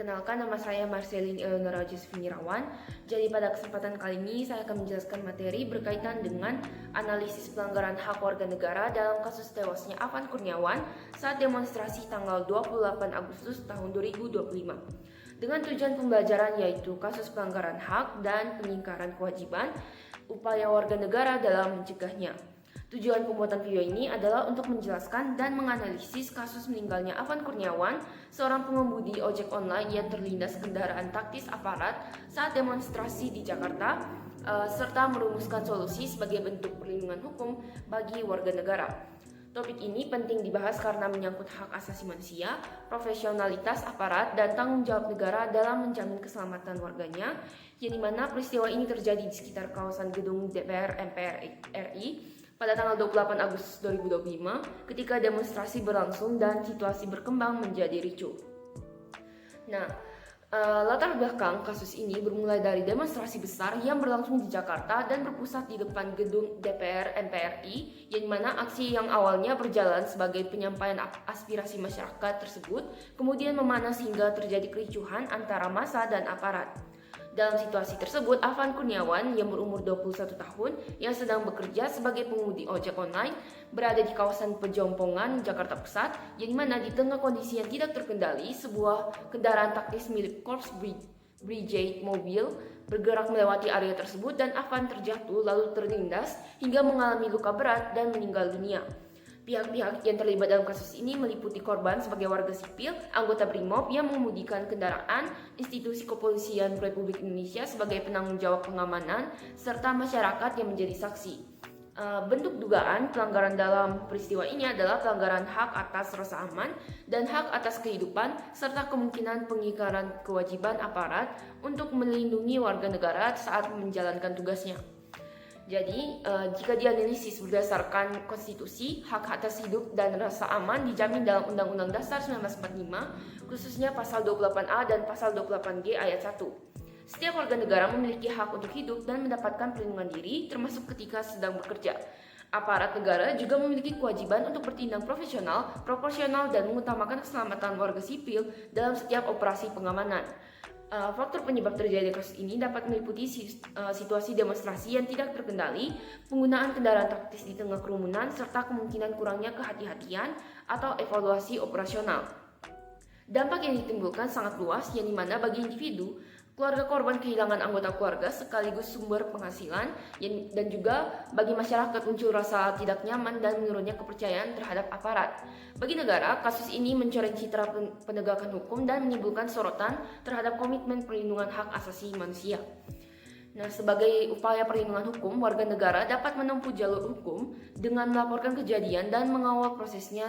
Perkenalkan, nama saya Marcelin Eleonora Josephine Irawan. Jadi pada kesempatan kali ini saya akan menjelaskan materi berkaitan dengan analisis pelanggaran hak warga negara dalam kasus tewasnya Afan Kurniawan saat demonstrasi tanggal 28 Agustus tahun 2025. Dengan tujuan pembelajaran yaitu kasus pelanggaran hak dan pengingkaran kewajiban upaya warga negara dalam mencegahnya. Tujuan pembuatan video ini adalah untuk menjelaskan dan menganalisis kasus meninggalnya Afan Kurniawan, seorang pengemudi ojek online yang terlindas kendaraan taktis aparat saat demonstrasi di Jakarta, serta merumuskan solusi sebagai bentuk perlindungan hukum bagi warga negara. Topik ini penting dibahas karena menyangkut hak asasi manusia, profesionalitas aparat, dan tanggung jawab negara dalam menjamin keselamatan warganya, yang dimana peristiwa ini terjadi di sekitar kawasan gedung DPR MPR RI pada tanggal 28 Agustus 2025 ketika demonstrasi berlangsung dan situasi berkembang menjadi ricuh. Nah, latar belakang kasus ini bermulai dari demonstrasi besar yang berlangsung di Jakarta dan berpusat di depan gedung DPR MPRI, yang mana aksi yang awalnya berjalan sebagai penyampaian aspirasi masyarakat tersebut kemudian memanas hingga terjadi kericuhan antara massa dan aparat. Dalam situasi tersebut, Afan Kurniawan yang berumur 21 tahun yang sedang bekerja sebagai pengemudi ojek online berada di kawasan Pejompongan, Jakarta Pusat, yang dimana di tengah kondisi yang tidak terkendali, sebuah kendaraan taktis milik Korps Brigade Mobil bergerak melewati area tersebut dan Afan terjatuh lalu terlindas hingga mengalami luka berat dan meninggal dunia. Pihak-pihak yang terlibat dalam kasus ini meliputi korban sebagai warga sipil, anggota BRIMOB yang mengemudikan kendaraan, institusi kepolisian Republik Indonesia sebagai penanggung jawab pengamanan, serta masyarakat yang menjadi saksi. Bentuk dugaan pelanggaran dalam peristiwa ini adalah pelanggaran hak atas rasa aman dan hak atas kehidupan, serta kemungkinan pengingkaran kewajiban aparat untuk melindungi warga negara saat menjalankan tugasnya. Jadi, jika dianalisis berdasarkan konstitusi, hak atas hidup dan rasa aman dijamin dalam Undang-Undang Dasar 1945, khususnya pasal 28A dan pasal 28G ayat 1. Setiap warga negara memiliki hak untuk hidup dan mendapatkan perlindungan diri, termasuk ketika sedang bekerja. Aparat negara juga memiliki kewajiban untuk bertindak profesional, proporsional, dan mengutamakan keselamatan warga sipil dalam setiap operasi pengamanan. Faktor penyebab terjadinya kasus ini dapat meliputi situasi demonstrasi yang tidak terkendali, penggunaan kendaraan taktis di tengah kerumunan, serta kemungkinan kurangnya kehati-hatian atau evaluasi operasional. Dampak yang ditimbulkan sangat luas, yang dimana bagi individu, keluarga korban kehilangan anggota keluarga sekaligus sumber penghasilan, dan juga bagi masyarakat muncul rasa tidak nyaman dan menurunnya kepercayaan terhadap aparat. Bagi negara, kasus ini mencoreng citra penegakan hukum dan menimbulkan sorotan terhadap komitmen perlindungan hak asasi manusia. Nah, sebagai upaya perlindungan hukum, warga negara dapat menempuh jalur hukum dengan melaporkan kejadian dan mengawal prosesnya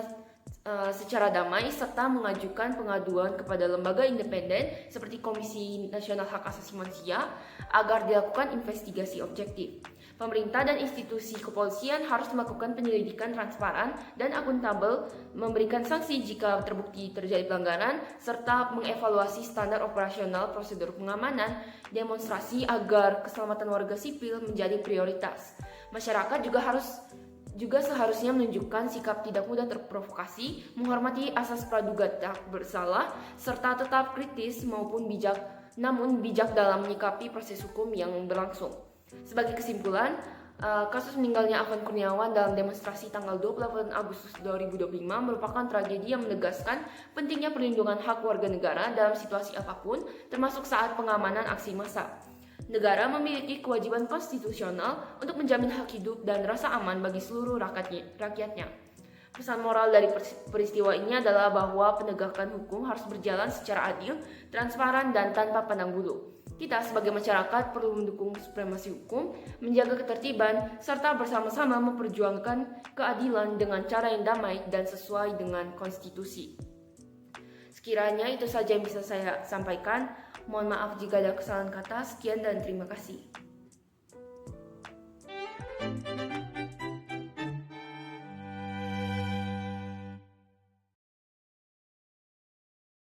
secara damai, serta mengajukan pengaduan kepada lembaga independen seperti Komisi Nasional Hak Asasi Manusia agar dilakukan investigasi objektif. Pemerintah dan institusi kepolisian harus melakukan penyelidikan transparan dan akuntabel, memberikan sanksi jika terbukti terjadi pelanggaran, serta mengevaluasi standar operasional prosedur pengamanan demonstrasi agar keselamatan warga sipil menjadi prioritas. Masyarakat juga seharusnya menunjukkan sikap tidak mudah terprovokasi, menghormati asas praduga tak bersalah, serta tetap kritis namun bijak dalam menyikapi proses hukum yang berlangsung. Sebagai kesimpulan, kasus meninggalnya Afan Kurniawan dalam demonstrasi tanggal 28 Agustus 2025 merupakan tragedi yang menegaskan pentingnya perlindungan hak warga negara dalam situasi apapun, termasuk saat pengamanan aksi massa. Negara memiliki kewajiban konstitusional untuk menjamin hak hidup dan rasa aman bagi seluruh rakyatnya. Pesan moral dari peristiwa ini adalah bahwa penegakan hukum harus berjalan secara adil, transparan, dan tanpa pandang bulu. Kita sebagai masyarakat perlu mendukung supremasi hukum, menjaga ketertiban, serta bersama-sama memperjuangkan keadilan dengan cara yang damai dan sesuai dengan konstitusi. Sekiranya itu saja yang bisa saya sampaikan. Mohon maaf jika ada kesalahan kata. Sekian dan terima kasih.